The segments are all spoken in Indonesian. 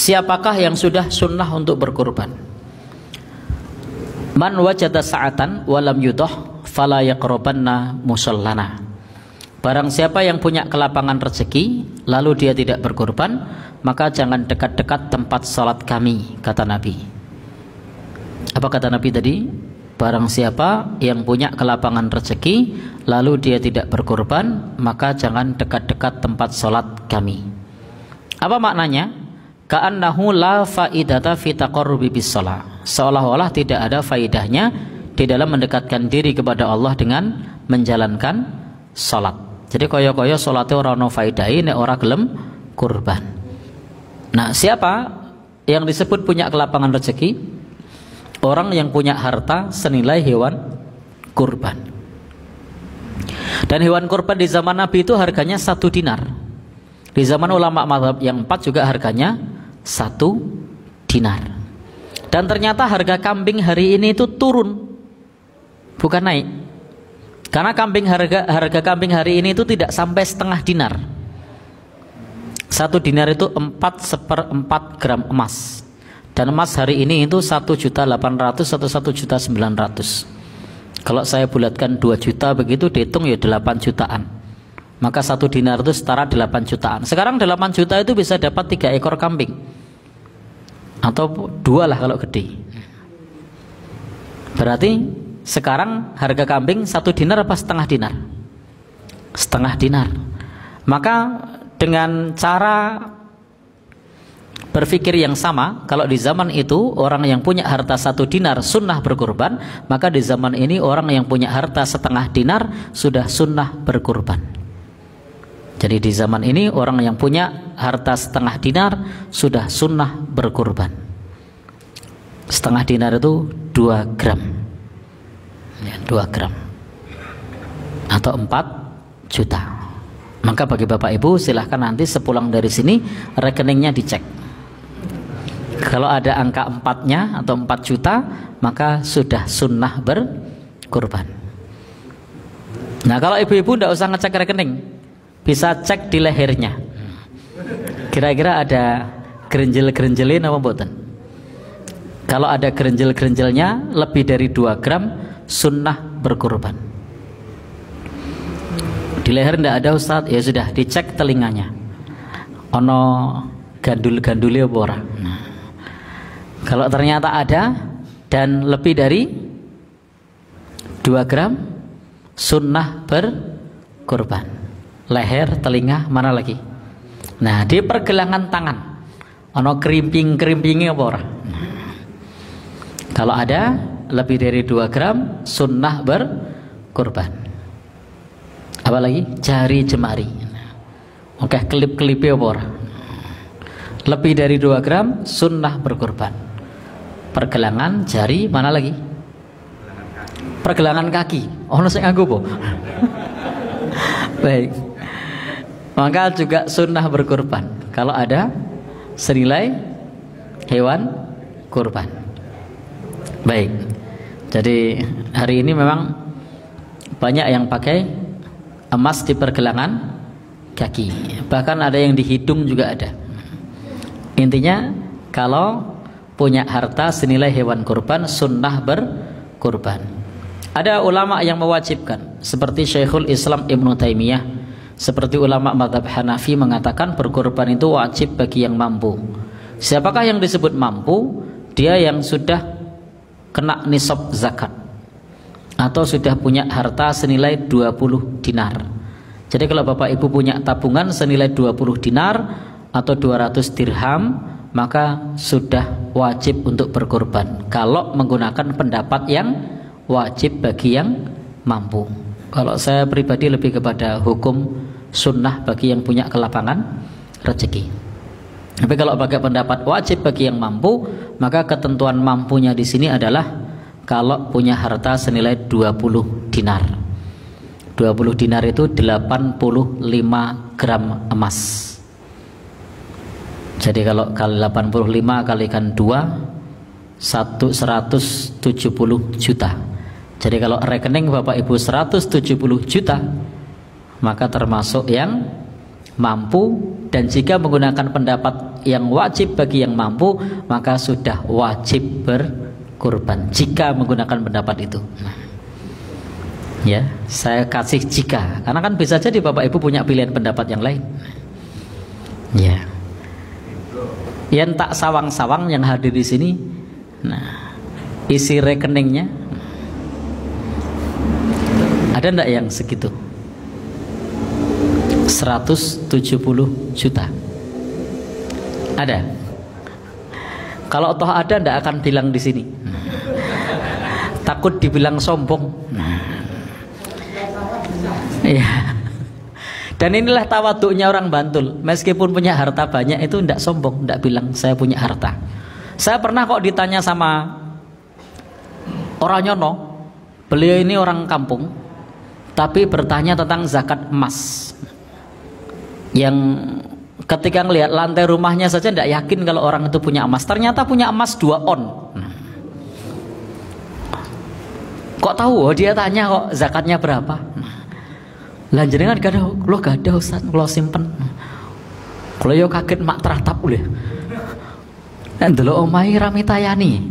siapakah yang sudah sunnah untuk berkurban? Man wajada sa'atan walam yudoh fala yaqrabanna musallana. Barang siapa yang punya kelapangan rezeki lalu dia tidak berkurban, maka jangan dekat-dekat tempat salat kami, kata Nabi. Apa kata Nabi tadi? Barang siapa yang punya kelapangan rezeki lalu dia tidak berkurban, maka jangan dekat-dekat tempat salat kami. Apa maknanya? Ka'annahu la faidata fi taqarrubi bis shalah. Seolah-olah tidak ada faidahnya di dalam mendekatkan diri kepada Allah dengan menjalankan salat. Jadi kaya-kaya salate ora ono faidahe nek ora gelem kurban. Nah, siapa yang disebut punya kelapangan rezeki? Orang yang punya harta senilai hewan kurban. Dan hewan kurban di zaman Nabi itu harganya 1 dinar. Di zaman ulama mazhab yang 4 juga harganya 1 dinar. Dan ternyata harga kambing hari ini itu turun, bukan naik. Karena harga kambing hari ini itu tidak sampai setengah dinar. 1 dinar itu 4/4 gram emas. Dan emas hari ini itu 1.800.000 atau 1.900.000. Kalau saya bulatkan 2 juta begitu dihitung ya 8 jutaan. Maka 1 dinar itu setara 8 jutaan. Sekarang 8 juta itu bisa dapat 3 ekor kambing. Atau 2 lah kalau gede. Berarti sekarang harga kambing 1 dinar apa setengah dinar? Setengah dinar. Maka dengan cara berpikir yang sama, kalau di zaman itu orang yang punya harta 1 dinar sunnah berkurban, maka di zaman ini orang yang punya harta setengah dinar sudah sunnah berkurban. Jadi di zaman ini orang yang punya harta setengah dinar sudah sunnah berkurban. Setengah dinar itu 2 gram ya, 2 gram atau 4 juta. Maka bagi Bapak Ibu silahkan nanti sepulang dari sini rekeningnya dicek. Kalau ada angka 4-nya atau 4 juta, maka sudah sunnah berkurban. Nah, kalau ibu-ibu tidak usah ngecek rekening, bisa cek di lehernya. Kira-kira ada gerenjel-gerenjelin apa mboten? Kalau ada gerenjel-gerenjelnya lebih dari 2 gram, sunnah berkurban. Di leher tidak ada Ustaz, ya sudah dicek telinganya. Ono gandul-gandulnya apa ora? Nah, kalau ternyata ada dan lebih dari 2 gram, sunnah berkurban. Leher, telinga, mana lagi? Nah, di pergelangan tangan ono kerimping-kerimpingnya apa ora? Nah, kalau ada lebih dari 2 gram, sunnah berkurban. Apalagi jari jemari. Oke, kelip-kelipnya apa ora? Lebih dari 2 gram, sunnah berkurban. Pergelangan jari, mana lagi? Pergelangan kaki. Ono sing nganggo po. Baik. Maka juga sunnah berkurban kalau ada senilai hewan kurban. Baik. Jadi hari ini memang banyak yang pakai emas di pergelangan kaki. Bahkan ada yang di hidung juga ada. Intinya kalau punya harta senilai hewan kurban, sunnah berkurban. Ada ulama yang mewajibkan, seperti Syekhul Islam Ibnu Taimiyah, seperti ulama mazhab Hanafi mengatakan berkurban itu wajib bagi yang mampu. Siapakah yang disebut mampu? Dia yang sudah kena nisab zakat atau sudah punya harta senilai 20 dinar. Jadi kalau Bapak Ibu punya tabungan senilai 20 dinar atau 200 dirham, maka sudah wajib untuk berkurban kalau menggunakan pendapat yang wajib bagi yang mampu. Kalau saya pribadi lebih kepada hukum sunnah bagi yang punya kelapangan rezeki. Tapi kalau pakai pendapat wajib bagi yang mampu, maka ketentuan mampunya di sini adalah kalau punya harta senilai 20 dinar. 20 dinar itu 85 gram emas. Jadi kalau kali 85 kalikan 2, 170 juta. Jadi kalau rekening Bapak Ibu 170 juta, maka termasuk yang mampu, dan jika menggunakan pendapat yang wajib bagi yang mampu, maka sudah wajib berkurban jika menggunakan pendapat itu. Ya, saya kasih jika, karena kan bisa jadi Bapak Ibu punya pilihan pendapat yang lain. Ya, yang tak sawang-sawang yang hadir di sini, nah, isi rekeningnya ada ndak yang segitu? 170 juta. Ada? Kalau toh ada, ndak akan bilang di sini. Takut dibilang sombong. Iya. Dan inilah tawaduknya orang Bantul. Meskipun punya harta banyak itu ndak sombong, ndak bilang saya punya harta. Saya pernah kok ditanya sama orang Nyono, beliau ini orang kampung, tapi bertanya tentang zakat emas. Yang ketika ngelihat lantai rumahnya saja ndak yakin kalau orang itu punya emas. Ternyata punya emas 2 on. Kok tahu? Oh, dia tanya kok zakatnya berapa? Lah jenengan gak ada, lo gak ada Ustaz, lo simpen. Kalau yo kaget mak teratap ulih. Dan dulu omai rame tayani.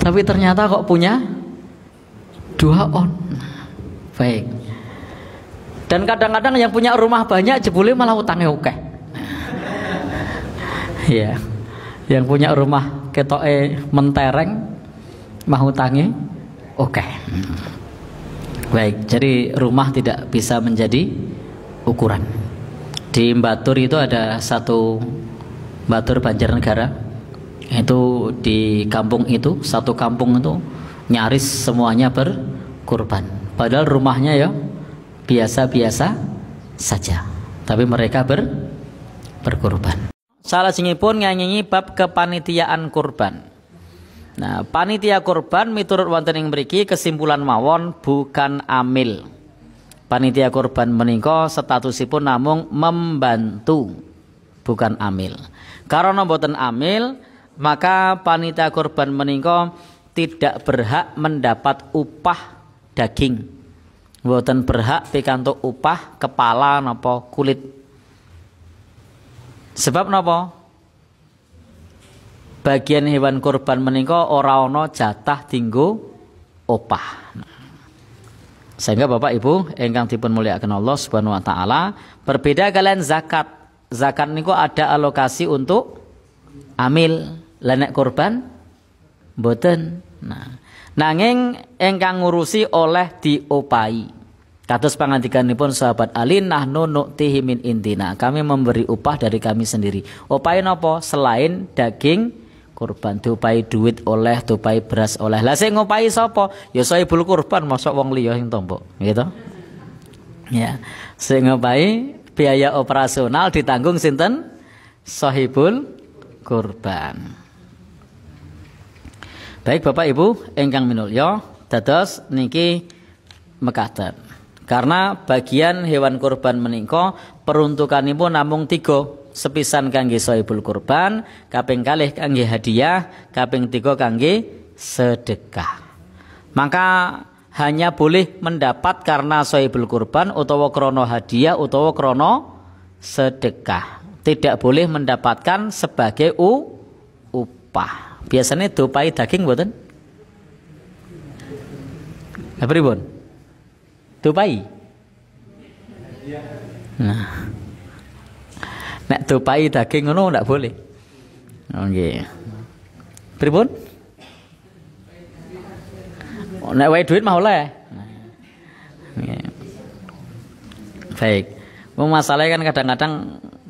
Tapi ternyata kok punya 2 on. Baik. Dan kadang-kadang yang punya rumah banyak jebule malah utangnya oke. Ya. Yang punya rumah ketoke mentereng mah utangnya oke. Baik, jadi rumah tidak bisa menjadi ukuran. Di Batur itu ada satu Batur Banjarnegara. Itu di kampung itu, satu kampung itu nyaris semuanya berkurban. Padahal rumahnya ya biasa-biasa saja. Tapi mereka berkurban. Salah pun nyanyi bab kepanitiaan kurban. Nah, panitia kurban miturut wonten ing mriki kesimpulan mawon bukan amil. Panitia kurban menika statusipun namung membantu, bukan amil. Karena boten amil, maka panitia kurban menika tidak berhak mendapat upah daging. Boten berhak pikantuk upah kepala napa kulit. Sebab napa? Bagian hewan kurban menika ora ana jatah dinggo opah. Sehingga Bapak Ibu ingkang dipun mulyakaken Allah Subhanahu wa taala, berbeda kalian zakat. Zakat niku ada alokasi untuk amil, lah nek kurban mboten. Nah, nanging ingkang ngurusi oleh diopahi. Kados pangandikanipun sahabat Ali, nahnu nu'tihi min indina. Kami memberi upah dari kami sendiri. Opahe napa? Selain daging kurban, diopahi duit oleh, diopahi beras oleh. Lah sing ngopahi sapa? Ya sahibul kurban, mosok wong liya sing tompo, gitu. Ya, sing ngopahi biaya operasional ditanggung sinten? Sahibul kurban. Baik Bapak Ibu ingkang minulya, dados niki mekaten. Karena bagian hewan kurban menika peruntukanipun namung 3. Sepisan kangge sahibul kurban, kaping kalih kangge hadiah, kaping 3 kangge sedekah. Maka hanya boleh mendapat karena sahibul kurban utawa krana hadiah utawa krana sedekah. Tidak boleh mendapatkan sebagai upah. Biasanya diopahi daging mboten? Lah pripun? Diopahi? Nah, nek diopahi daging ngono ndak boleh. Nggih. Pripun? Nek wae duit mah oleh. Baik. Masalahnya kan kadang-kadang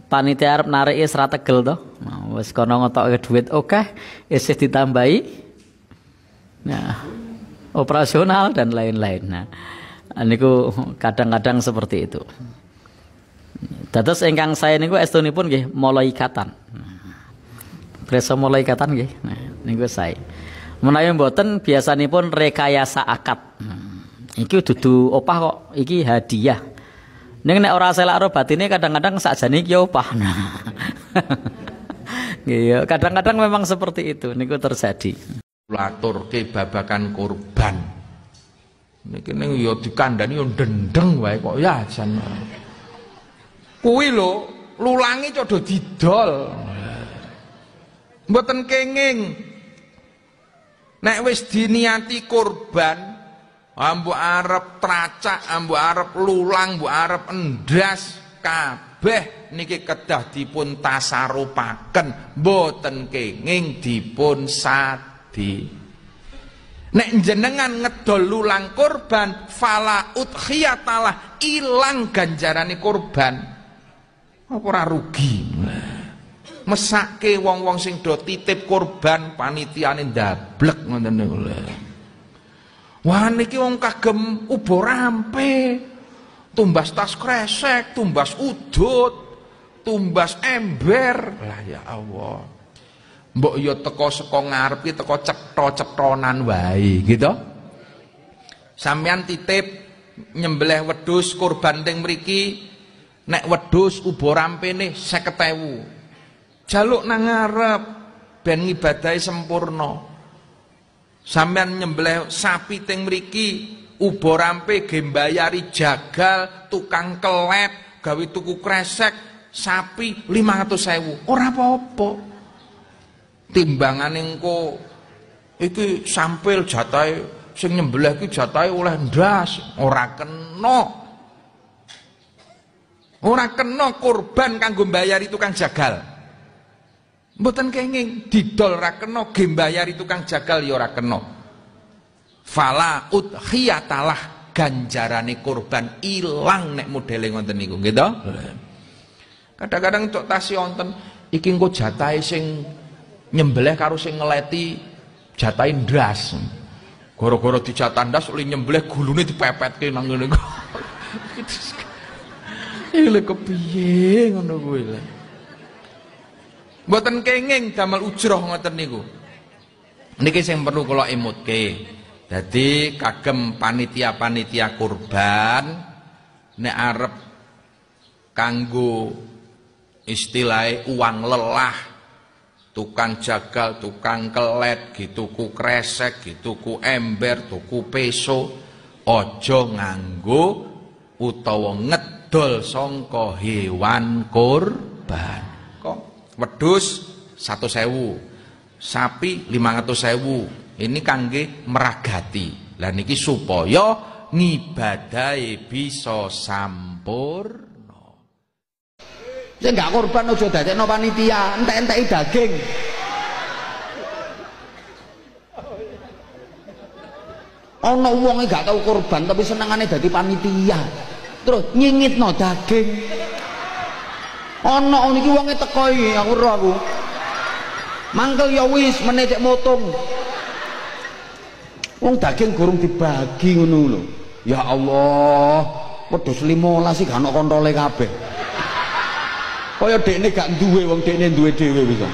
panitia arep narik ora tegel to. Nah, wis kono ngotoke duit oke, isih ditambahi. Nah, operasional dan lain-lain. Nah, niku kadang-kadang seperti itu. Dados ingkang saya niku estunipun nggih malaikatan. Presa malaikatan nggih. Nah, niku saya. Menawi mboten biasanipun rekayasa akad. Iki dudu opah kok, iki hadiah. Ning nek ora selak ro batine kadang-kadang sakjane iki opah. Nah. Nggih, kadang-kadang memang seperti itu niku terjadi. Laturke babakan kurban. Niki ning ya dikandani yo ndendeng wae kok ya jan. Kuwi lho, lulange codo didol. Mboten kenging. Nek wis diniati kurban, mbok arep tracak, mbok arep lulang, mbok arep endas, kabeh niki kedah dipun tasarupaken, mboten kenging dipun sadi. Nek jenengan ngedol lulang kurban, fala udhiyatalah, ilang ganjarane kurban. Apa ora rugi? Mesake wong-wong sing do titip kurban panitiane ndablek ngoten niku lho. Wah niki wong kagem ubo rampe, tumbas tas kresek, tumbas udut, tumbas ember. Lah ya Allah. Mbok yo teko saka ngarep iki teko cetha-cethonan wae gitu. Sampeyan titip nyembelih wedhus kurban teng mriki, nek wedhus ubo rampene 50.000. Jaluk nang ngarep ben ngibadahi sempurna. Sampeyan nyembelih sapi teng mriki, ubo rampe ge mbayari jagal, tukang kelet, gawe tuku kresek, sapi 500.000. Ora apa-apa. Timbangane engko iki sampil jatahe sing nyembelih iki jatahe oleh ndas, ora kena. Ora kena kurban kanggo mbayari tukang jagal. Mboten kenging didol ra kena, ge mbayari tukang jagal ya ora kena. Fala udhiyatalah, ganjarane kurban ilang nek modele ngoten niku nggih to. Kadang-kadang tok tasih wonten iki engko jatahe sing nyembelih karo sing ngeleti jatahe ndas. Gara-gara dijatah ndas oleh nyembelih gulune dipepetke nang ngene iku. Iki lho kepiye ngono kuwi lho. Mboten kenging damel ujroh ngoten niku. Niki sing perlu kula emutke. Dadi kagem panitia-panitia kurban nek arep kanggo istilahé uang lelah, tukang jagal, tukang kelet, gituku kresek, gituku ember, tuku peso, aja nganggo utawa ngedol sangka hewan kurban. Wedhus 100.000, sapi 500.000. Ini kangge meragati. Lah niki supaya ngibadahe bisa sampurna. Sing gak kurban aja dadekno panitia, entek-enteki daging. Ana wong gak tau kurban tapi senengane dadi panitia. Terus nyingitno daging. Ana niki wonge teko iki aku ro aku. Mangkel ya wis meneh cek motong. Wong daging gorong dibagi ngono lho. Ya Allah, wedhus 15 iki gak ana kontrole kabeh. Kaya dekne gak duwe wong dekne duwe dhewe bisa.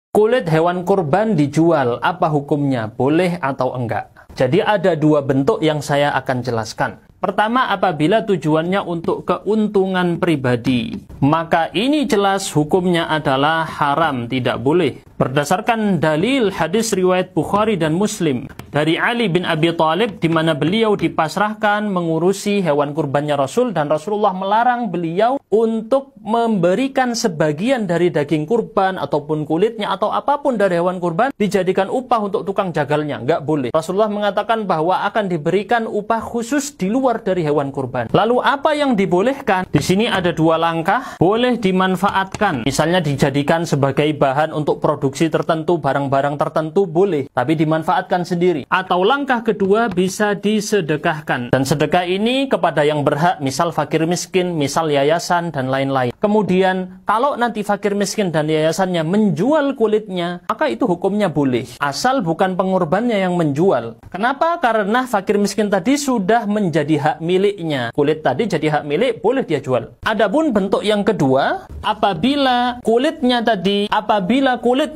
Kulit hewan kurban dijual, apa hukumnya? Boleh atau enggak? Jadi ada dua bentuk yang saya akan jelaskan. Pertama, apabila tujuannya untuk keuntungan pribadi, maka ini jelas hukumnya adalah haram, tidak boleh. Berdasarkan dalil hadis riwayat Bukhari dan Muslim dari Ali bin Abi Thalib, di mana beliau dipasrahkan mengurusi hewan kurbannya Rasul, dan Rasulullah melarang beliau untuk memberikan sebagian dari daging kurban ataupun kulitnya atau apapun dari hewan kurban dijadikan upah untuk tukang jagalnya. Nggak boleh. Rasulullah mengatakan bahwa akan diberikan upah khusus di luar dari hewan kurban. Lalu apa yang dibolehkan? Di sini ada dua langkah. Boleh dimanfaatkan, misalnya dijadikan sebagai bahan untuk produksi tertentu, barang-barang tertentu boleh, tapi dimanfaatkan sendiri. Atau langkah kedua, bisa disedekahkan. Dan sedekah ini kepada yang berhak, misal fakir miskin, misal yayasan, dan lain-lain. Kemudian kalau nanti fakir miskin dan yayasannya menjual kulitnya, maka itu hukumnya boleh, asal bukan pengorbannya yang menjual. Kenapa? Karena fakir miskin tadi sudah menjadi hak miliknya. Kulit tadi jadi hak milik, boleh dia jual. Adapun bentuk yang kedua, apabila kulitnya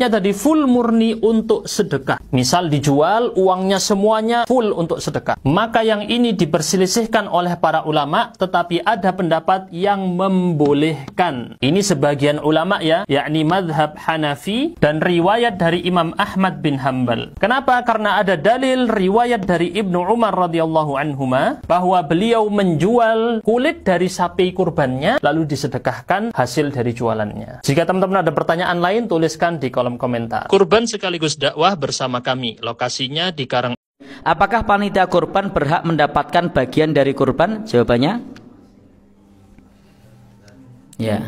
tadi full murni untuk sedekah, misal dijual uangnya semuanya full untuk sedekah, maka yang ini diperselisihkan oleh para ulama, tetapi ada pendapat yang membolehkan. dibolehkan. Ini sebagian ulama ya, yakni madhab Hanafi dan riwayat dari Imam Ahmad bin Hanbal. Kenapa? Karena ada dalil riwayat dari Ibnu Umar radhiyallahu anhuma bahwa beliau menjual kulit dari sapi kurbannya lalu disedekahkan hasil dari jualannya. Jika teman-teman ada pertanyaan lain, tuliskan di kolom komentar. Kurban sekaligus dakwah bersama kami. Lokasinya di Karang. Apakah panitia kurban berhak mendapatkan bagian dari kurban? Jawabannya ya.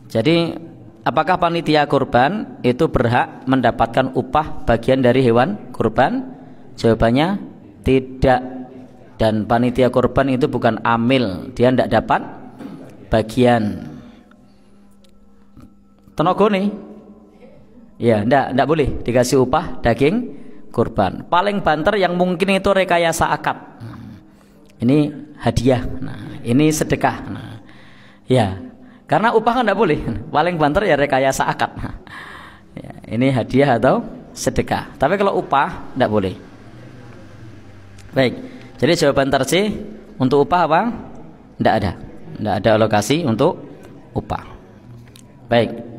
Jadi apakah panitia kurban itu berhak mendapatkan upah bagian dari hewan kurban? Jawabannya tidak. Dan panitia kurban itu bukan amil, dia tidak dapat bagian. Tenaga nih, ya tidak boleh dikasih upah daging kurban. Paling banter yang mungkin itu rekayasa akad. Ini hadiah, nah, ini sedekah. Nah, ya, karena upah kan tidak boleh. Paling banter ya rekayasa akad. Nah, ya, ini hadiah atau sedekah. Tapi kalau upah tidak boleh. Baik, jadi jawaban tersi untuk upah apa? Tidak ada. Tidak ada alokasi untuk upah. Baik.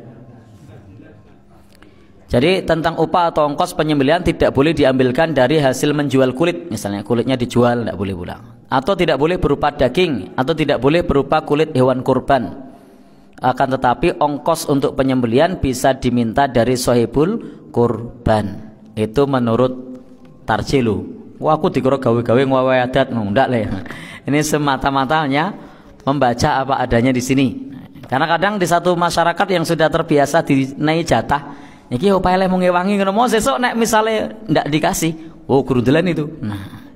Jadi tentang upah atau ongkos penyembelihan tidak boleh diambilkan dari hasil menjual kulit. Misalnya kulitnya dijual, tidak boleh pula. Atau tidak boleh berupa daging, atau tidak boleh berupa kulit hewan kurban. Akan tetapi ongkos untuk penyembelihan bisa diminta dari sahibul kurban. Itu menurut Tarjilu. Wah, aku dikira gawe-gawe ngwawe adat, ndak le. Ini semata-matanya membaca apa adanya di sini. Karena kadang di satu masyarakat yang sudah terbiasa dinai jatah, iki upaya le mau ngewangi ngono mau sesuk nek misale ndak dikasih, oh gerundelan itu. Nah,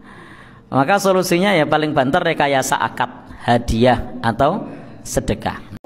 maka solusinya ya paling banter rekayasa akad, hadiah atau sedekah.